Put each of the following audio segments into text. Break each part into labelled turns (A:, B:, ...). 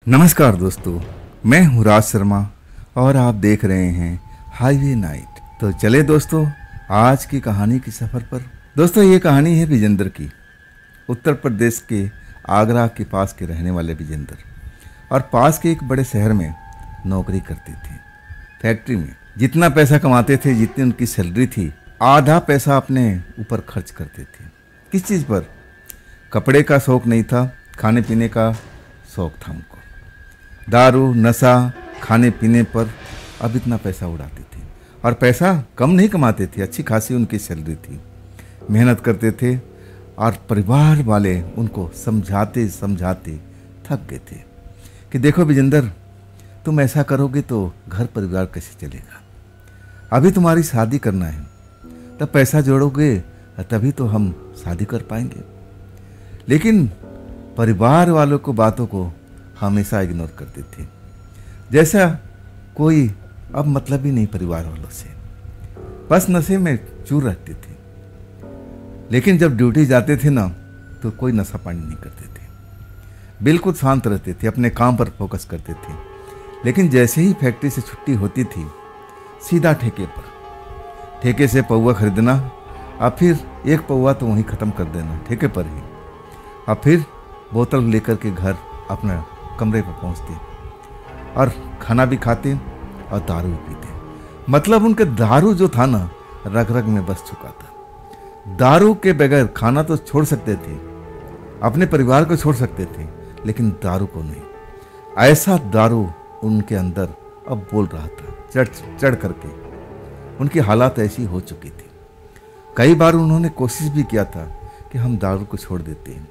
A: नमस्कार दोस्तों, मैं हूँ राज शर्मा और आप देख रहे हैं हाईवे नाइट। तो चले दोस्तों आज की कहानी की सफ़र पर। दोस्तों ये कहानी है विजेंद्र की। उत्तर प्रदेश के आगरा के पास के रहने वाले विजेंद्र और पास के एक बड़े शहर में नौकरी करते थे। फैक्ट्री में जितना पैसा कमाते थे, जितनी उनकी सैलरी थी, आधा पैसा अपने ऊपर खर्च करते थे। किस चीज़ पर? कपड़े का शौक़ नहीं था, खाने पीने का शौक़ था उनको। दारू नशा खाने पीने पर अब इतना पैसा उड़ाते थे और पैसा कम नहीं कमाते थे, अच्छी खासी उनकी सैलरी थी। मेहनत करते थे और परिवार वाले उनको समझाते समझाते थक गए थे कि देखो विजेंद्र, तुम ऐसा करोगे तो घर परिवार कैसे चलेगा। अभी तुम्हारी शादी करना है, तब पैसा जोड़ोगे तभी तो हम शादी कर पाएंगे। लेकिन परिवार वालों को बातों को हमेशा इग्नोर करते थे, जैसा कोई अब मतलब ही नहीं परिवार वालों से। बस नशे में चूर रहते थे। लेकिन जब ड्यूटी जाते थे ना, तो कोई नशा पानी नहीं करते थे, बिल्कुल शांत रहते थे, अपने काम पर फोकस करते थे। लेकिन जैसे ही फैक्ट्री से छुट्टी होती थी, सीधा ठेके पर, ठेके से पौवा खरीदना और फिर एक पौवा तो वहीं ख़त्म कर देना ठेके पर ही, और फिर बोतल लेकर के घर अपने कमरे पर पहुंचते और खाना भी खाते और दारू भी पीते। मतलब उनके दारू जो था ना, रग रग में बस चुका था। दारू के बगैर खाना तो छोड़ सकते थे, अपने परिवार को छोड़ सकते थे, लेकिन दारू को नहीं। ऐसा दारू उनके अंदर अब बोल रहा था, चढ़ चढ़ करके उनकी हालात ऐसी हो चुकी थी। कई बार उन्होंने कोशिश भी किया था कि हम दारू को छोड़ देते हैं।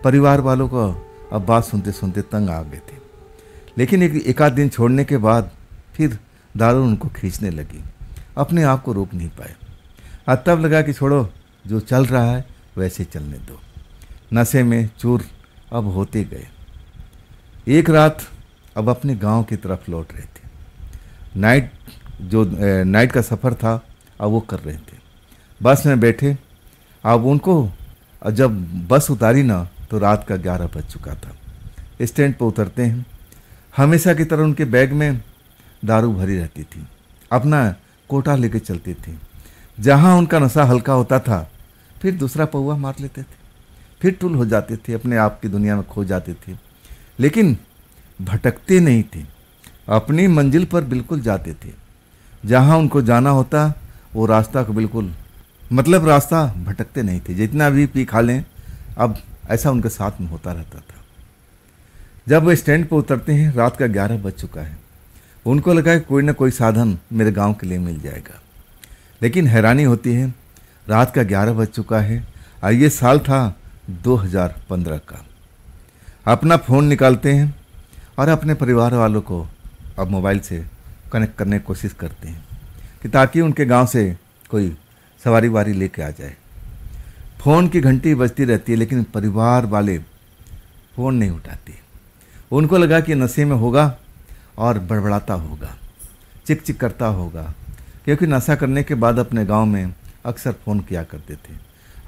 A: परिवार वालों को अब बात सुनते सुनते तंग आ गए थे। लेकिन एक आध दिन छोड़ने के बाद फिर दारू उनको खींचने लगी, अपने आप को रोक नहीं पाए। और तब लगा कि छोड़ो, जो चल रहा है वैसे चलने दो। नशे में चूर अब होते गए। एक रात अब अपने गांव की तरफ लौट रहे थे। नाइट का सफ़र था, अब वो कर रहे थे। बस में बैठे, अब उनको जब बस उतारी ना, तो रात का 11 बज चुका था। स्टैंड पर उतरते हैं, हमेशा की तरह उनके बैग में दारू भरी रहती थी। अपना कोटा लेके चलते थे। जहां उनका नशा हल्का होता था, फिर दूसरा पौवा मार लेते थे, फिर टुल हो जाते थे, अपने आप की दुनिया में खो जाते थे। लेकिन भटकते नहीं थे, अपनी मंजिल पर बिल्कुल जाते थे। जहां उनको जाना होता वो रास्ता को बिल्कुल, मतलब रास्ता भटकते नहीं थे। जितना भी पी खा लें, अब ऐसा उनके साथ में होता रहता था। जब वो स्टैंड पर उतरते हैं, रात का 11 बज चुका है। उनको लगा कि कोई ना कोई साधन मेरे गांव के लिए मिल जाएगा। लेकिन हैरानी होती है, रात का 11 बज चुका है और ये साल था 2015 का। अपना फ़ोन निकालते हैं और अपने परिवार वालों को अब मोबाइल से कनेक्ट करने की कोशिश करते हैं कि ताकि उनके गांव से कोई सवारी वारी लेके आ जाए। फ़ोन की घंटी बजती रहती है, लेकिन परिवार वाले फ़ोन नहीं उठाते। उनको लगा कि नशे में होगा और बड़बड़ाता होगा, चिक चिक करता होगा, क्योंकि नशा करने के बाद अपने गांव में अक्सर फ़ोन किया करते थे।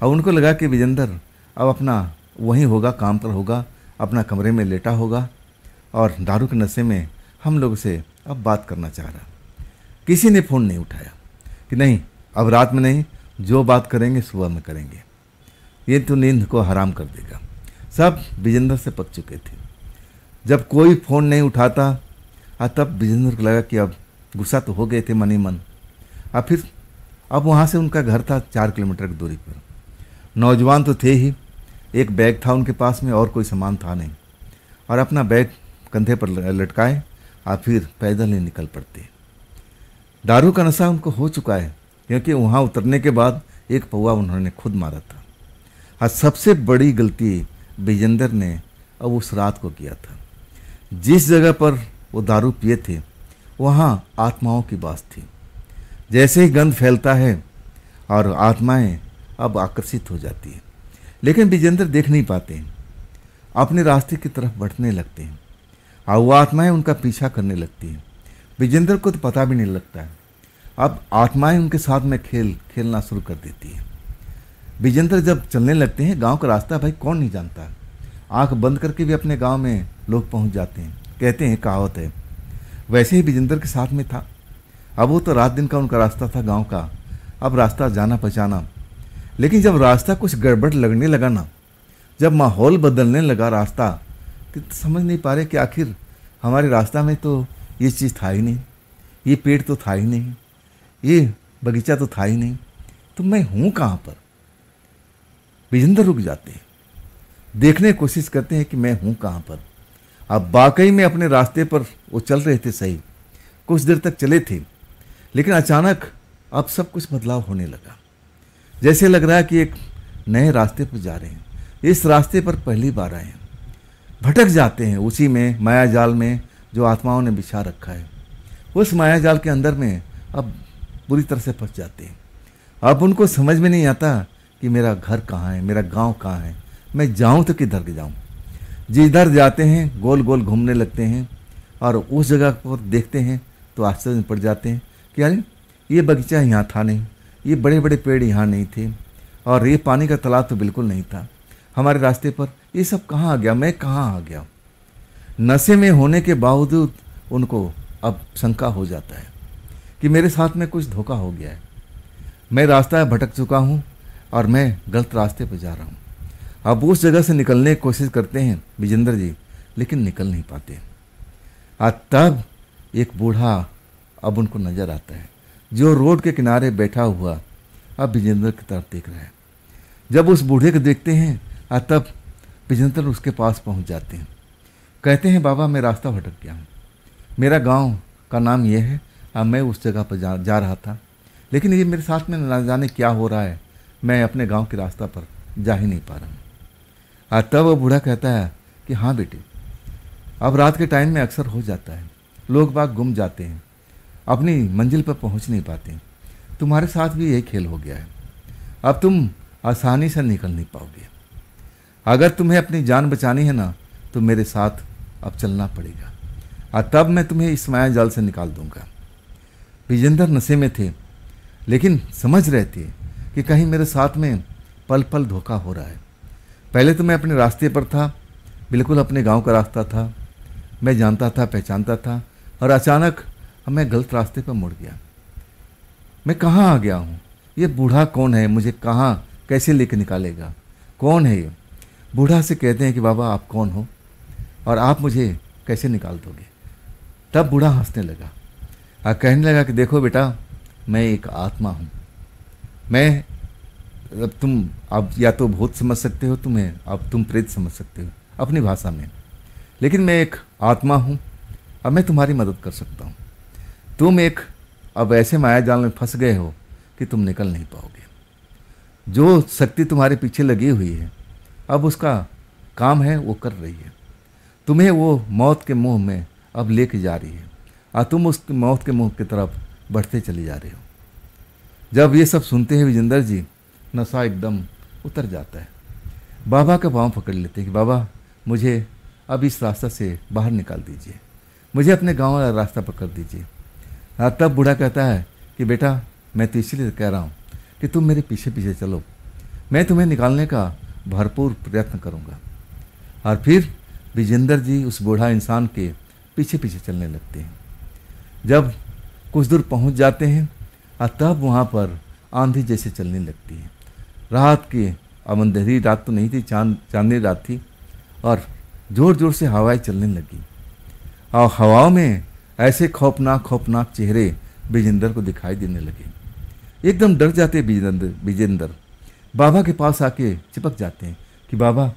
A: और उनको लगा कि विजेंद्र अब अपना वहीं होगा, काम पर होगा, अपना कमरे में लेटा होगा और दारू के नशे में हम लोग से अब बात करना चाह रहा। किसी ने फ़ोन नहीं उठाया कि नहीं, अब रात में नहीं, जो बात करेंगे सुबह में करेंगे, ये तो नींद को हराम कर देगा। सब विजेंद्र से पक चुके थे। जब कोई फ़ोन नहीं उठाता, तब विजेंद्र को लगा कि अब गुस्सा तो हो गए थे मन ही मन। अब वहाँ से उनका घर था 4 किलोमीटर की दूरी पर। नौजवान तो थे ही, एक बैग था उनके पास में और कोई सामान था नहीं, और अपना बैग कंधे पर लटकाए और फिर पैदल ही निकल पड़ते। दारू का नशा उनको हो चुका है, क्योंकि वहाँ उतरने के बाद एक पौवा उन्होंने खुद मारा था। और सबसे बड़ी गलती विजेंद्र ने अब उस रात को किया था। जिस जगह पर वो दारू पिए थे, वहाँ आत्माओं की बास थी। जैसे ही गंध फैलता है और आत्माएं अब आकर्षित हो जाती है, लेकिन विजेंद्र देख नहीं पाते हैं, अपने रास्ते की तरफ बढ़ने लगते हैं और वो आत्माएं उनका पीछा करने लगती हैं। विजेंद्र को तो पता भी नहीं लगता है। अब आत्माएं उनके साथ में खेलना शुरू कर देती हैं। विजेंद्र जब चलने लगते हैं, गांव का रास्ता भाई कौन नहीं जानता, आंख बंद करके भी अपने गांव में लोग पहुंच जाते हैं। कहते हैं, कहावत है। वैसे ही विजेंद्र के साथ में था। अब वो तो रात दिन का उनका रास्ता था गांव का, अब रास्ता जाना पहचाना। लेकिन जब रास्ता कुछ गड़बड़ लगने लगा ना, जब माहौल बदलने लगा रास्ता, तो समझ नहीं पा रहे कि आखिर हमारे रास्ता में तो ये चीज़ था ही नहीं, ये पेड़ तो था ही नहीं, ये बगीचा तो था ही नहीं, तो मैं हूँ कहाँ पर। विजेंद्र रुक जाते हैं, देखने की कोशिश करते हैं कि मैं हूँ कहाँ पर। अब वाकई में अपने रास्ते पर वो चल रहे थे सही, कुछ देर तक चले थे, लेकिन अचानक अब सब कुछ बदलाव होने लगा। जैसे लग रहा है कि एक नए रास्ते पर जा रहे हैं, इस रास्ते पर पहली बार आए हैं। भटक जाते हैं उसी में माया जाल में जो आत्माओं ने बिछा रखा है। उस माया जाल के अंदर में अब बुरी तरह से फंस जाते हैं। अब उनको समझ में नहीं आता कि मेरा घर कहाँ है, मेरा गांव कहाँ है, मैं जाऊं तो किधर जाऊं। जिधर जाते हैं गोल गोल घूमने लगते हैं और उस जगह पर देखते हैं तो आश्चर्य में पड़ जाते हैं कि अरे ये बगीचा यहाँ था नहीं, ये बड़े बड़े पेड़ यहाँ नहीं थे, और ये पानी का तालाब तो बिल्कुल नहीं था हमारे रास्ते पर। ये सब कहाँ आ गया, मैं कहाँ आ गया। नशे में होने के बावजूद उनको अब शंका हो जाता है कि मेरे साथ में कुछ धोखा हो गया है, मैं रास्ता भटक चुका हूँ और मैं गलत रास्ते पर जा रहा हूँ। अब उस जगह से निकलने की कोशिश करते हैं विजेंद्र जी, लेकिन निकल नहीं पाते। तब एक बूढ़ा अब उनको नजर आता है, जो रोड के किनारे बैठा हुआ अब विजेंद्र की तरफ देख रहा है। जब उस बूढ़े को देखते हैं तब विजेंद्र उसके पास पहुंच जाते हैं। कहते हैं, बाबा मैं रास्ता भटक गया हूँ, मेरा गांव का नाम ये है, अब मैं उस जगह पर जा रहा था, लेकिन ये मेरे साथ में न जाने क्या हो रहा है, मैं अपने गांव के रास्ता पर जा ही नहीं पा रहा हूँ। तब वो बूढ़ा कहता है कि हाँ बेटे, अब रात के टाइम में अक्सर हो जाता है, लोग बाग गुम जाते हैं, अपनी मंजिल पर पहुंच नहीं पाते। तुम्हारे साथ भी यही खेल हो गया है, अब तुम आसानी से निकल नहीं पाओगे। अगर तुम्हें अपनी जान बचानी है ना, तो मेरे साथ अब चलना पड़ेगा, तब मैं तुम्हें इस माया जाल से निकाल दूंगा। विजेंद्र नशे में थे, लेकिन समझ रहे थे कि कहीं मेरे साथ में पल पल धोखा हो रहा है। पहले तो मैं अपने रास्ते पर था, बिल्कुल अपने गांव का रास्ता था, मैं जानता था, पहचानता था, और अचानक मैं गलत रास्ते पर मुड़ गया। मैं कहाँ आ गया हूँ, ये बूढ़ा कौन है, मुझे कहाँ कैसे लेके निकालेगा, कौन है ये। बूढ़ा से कहते हैं कि बाबा आप कौन हो और आप मुझे कैसे निकाल दोगे। तब बूढ़ा हंसने लगा और कहने लगा कि देखो बेटा, मैं एक आत्मा हूँ। मैं अब तुम अब या तो भूत समझ सकते हो तुम्हें, अब तुम प्रेत समझ सकते हो अपनी भाषा में, लेकिन मैं एक आत्मा हूँ, अब मैं तुम्हारी मदद कर सकता हूँ। तुम एक अब ऐसे माया जाल में फंस गए हो कि तुम निकल नहीं पाओगे। जो शक्ति तुम्हारे पीछे लगी हुई है, अब उसका काम है वो कर रही है, तुम्हें वो मौत के मुंह में अब लेके जा रही है और तुम उस मौत के मुंह की तरफ बढ़ते चले जा रहे हो। जब ये सब सुनते हैं विजेंद्र जी, नशा एकदम उतर जाता है। बाबा का पाँव पकड़ लेते हैं कि बाबा मुझे अब इस रास्ता से बाहर निकाल दीजिए, मुझे अपने गांव वाला रास्ता पकड़ दीजिए। तब बूढ़ा कहता है कि बेटा मैं तो इसलिए कह रहा हूँ कि तुम मेरे पीछे पीछे चलो, मैं तुम्हें निकालने का भरपूर प्रयत्न करूँगा। और फिर विजेंद्र जी उस बूढ़ा इंसान के पीछे पीछे चलने लगते हैं। जब कुछ दूर पहुँच जाते हैं तब वहाँ पर आंधी जैसे चलने लगती है। रात की अब अंधेरी रात तो नहीं थी, चांदनी रात थी, और ज़ोर ज़ोर से हवाएं चलने लगी और हवाओं में ऐसे खौफनाक खौफनाक चेहरे विजेंद्र को दिखाई देने लगे। एकदम डर जाते विजेंद्र बाबा के पास आके चिपक जाते हैं कि बाबा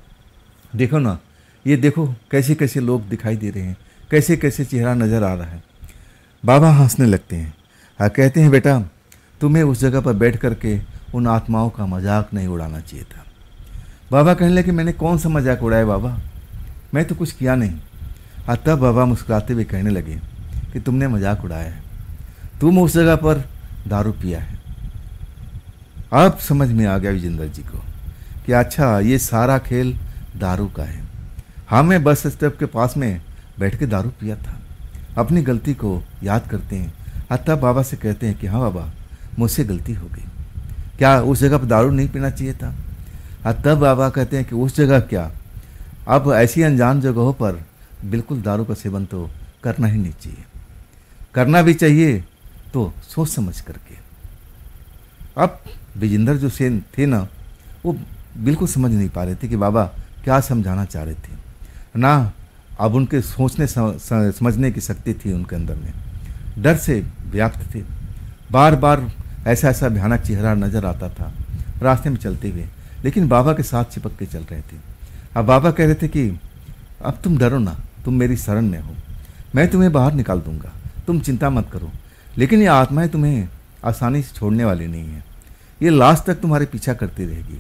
A: देखो ना, ये देखो कैसे कैसे लोग दिखाई दे रहे हैं, कैसे कैसे चेहरा नज़र आ रहा है। बाबा हंसने लगते हैं और कहते हैं बेटा तुम्हें उस जगह पर बैठ करके उन आत्माओं का मजाक नहीं उड़ाना चाहिए था। बाबा कहने लगे मैंने कौन सा मजाक उड़ाया बाबा, मैं तो कुछ किया नहीं। और तब बाबा मुस्कुराते हुए कहने लगे कि तुमने मजाक उड़ाया है, तुम उस जगह पर दारू पिया है। अब समझ में आ गया विजेंद्र जी को कि अच्छा ये सारा खेल दारू का है। हाँ मैं बस स्टॉप के पास में बैठ के दारू पिया था। अपनी गलती को याद करते हैं और तब बाबा से कहते हैं कि हाँ बाबा मुझसे गलती हो गई, क्या उस जगह पर दारू नहीं पीना चाहिए था। और तब बाबा कहते हैं कि उस जगह क्या, अब ऐसी अनजान जगहों पर बिल्कुल दारू का सेवन तो करना ही नहीं चाहिए। करना भी चाहिए तो सोच समझ करके। अब विजेंद्र जो सेन थे ना, वो बिल्कुल समझ नहीं पा रहे थे कि बाबा क्या समझाना चाह रहे थे ना। अब उनके सोचने समझने की शक्ति थी उनके अंदर में, डर से व्याप्त थे। बार बार ऐसा ऐसा भयानक चेहरा नजर आता था रास्ते में चलते हुए, लेकिन बाबा के साथ चिपक के चल रहे थे। अब बाबा कह रहे थे कि अब तुम डरो ना, तुम मेरी शरण में हो, मैं तुम्हें बाहर निकाल दूंगा, तुम चिंता मत करो। लेकिन ये आत्माएं तुम्हें आसानी से छोड़ने वाली नहीं है, ये लास्ट तक तुम्हारे पीछा करती रहेगी।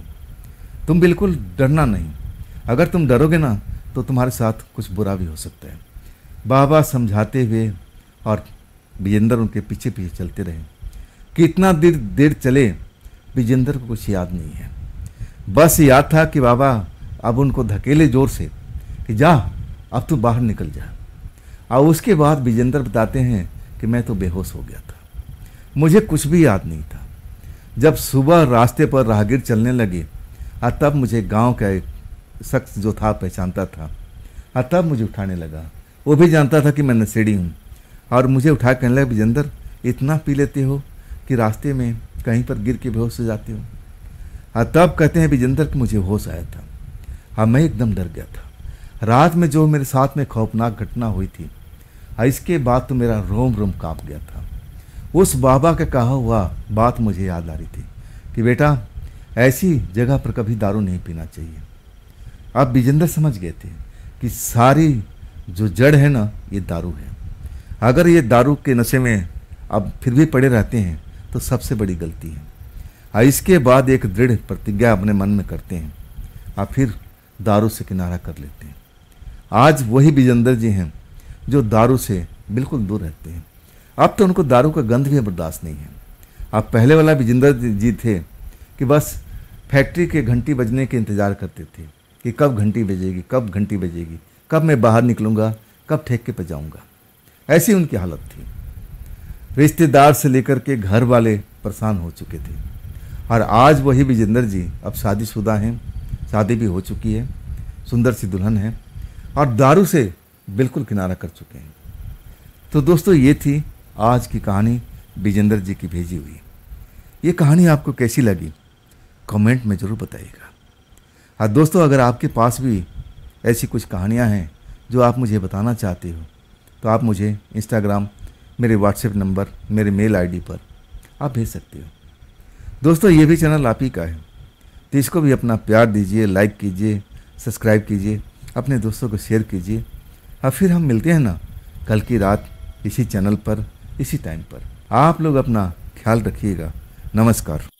A: तुम बिल्कुल डरना नहीं, अगर तुम डरोगे ना तो तुम्हारे साथ कुछ बुरा भी हो सकता है। बाबा समझाते हुए और विजेंद्र उनके पीछे पीछे चलते रहे। कितना देर देर चले विजेंद्र को कुछ याद नहीं है, बस याद था कि बाबा अब उनको धकेले जोर से कि जा अब तू बाहर निकल जा। और उसके बाद विजेंद्र बताते हैं कि मैं तो बेहोश हो गया था, मुझे कुछ भी याद नहीं था। जब सुबह रास्ते पर राहगीर चलने लगे और तब मुझे गांव का एक शख्स जो था पहचानता था, और तब मुझे उठाने लगा। वो भी जानता था कि मैं नशेड़ी हूँ, और मुझे उठा कहने लगा विजेंद्र इतना पी लेते हो कि रास्ते में कहीं पर गिर के बेहोश हो जाते हो। और तब कहते हैं विजेंद्र कि मुझे होश आया था, और मैं एकदम डर गया था। रात में जो मेरे साथ में खौफनाक घटना हुई थी, और इसके बाद तो मेरा रोम रोम कांप गया था। उस बाबा का कहा हुआ बात मुझे याद आ रही थी कि बेटा ऐसी जगह पर कभी दारू नहीं पीना चाहिए। अब विजेंद्र समझ गए थे कि सारी जो जड़ है ना, ये दारू है। अगर ये दारू के नशे में अब फिर भी पड़े रहते हैं तो सबसे बड़ी गलती है। और इसके बाद एक दृढ़ प्रतिज्ञा अपने मन में करते हैं और फिर दारू से किनारा कर लेते हैं। आज वही विजेंद्र जी हैं जो दारू से बिल्कुल दूर रहते हैं। अब तो उनको दारू का गंध भी बर्दाश्त नहीं है। अब पहले वाला विजेंद्र जी थे कि बस फैक्ट्री के घंटी बजने के इंतज़ार करते थे कि कब घंटी बजेगी, कब घंटी बजेगी, कब मैं बाहर निकलूँगा, कब ठेके पे जाऊँगा। ऐसी उनकी हालत थी। रिश्तेदार से लेकर के घर वाले परेशान हो चुके थे। और आज वही विजेंद्र जी अब शादीशुदा हैं, शादी भी हो चुकी है, सुंदर सी दुल्हन है, और दारू से बिल्कुल किनारा कर चुके हैं। तो दोस्तों ये थी आज की कहानी विजेंद्र जी की भेजी हुई। ये कहानी आपको कैसी लगी कमेंट में ज़रूर बताइएगा। और दोस्तों अगर आपके पास भी ऐसी कुछ कहानियाँ हैं जो आप मुझे बताना चाहते हो तो आप मुझे इंस्टाग्राम, मेरे व्हाट्सएप नंबर, मेरे मेल आईडी पर आप भेज सकते हो। दोस्तों ये भी चैनल आप ही का है, तो इसको भी अपना प्यार दीजिए, लाइक कीजिए, सब्सक्राइब कीजिए, अपने दोस्तों को शेयर कीजिए। और फिर हम मिलते हैं ना कल की रात इसी चैनल पर, इसी टाइम पर। आप लोग अपना ख्याल रखिएगा। नमस्कार।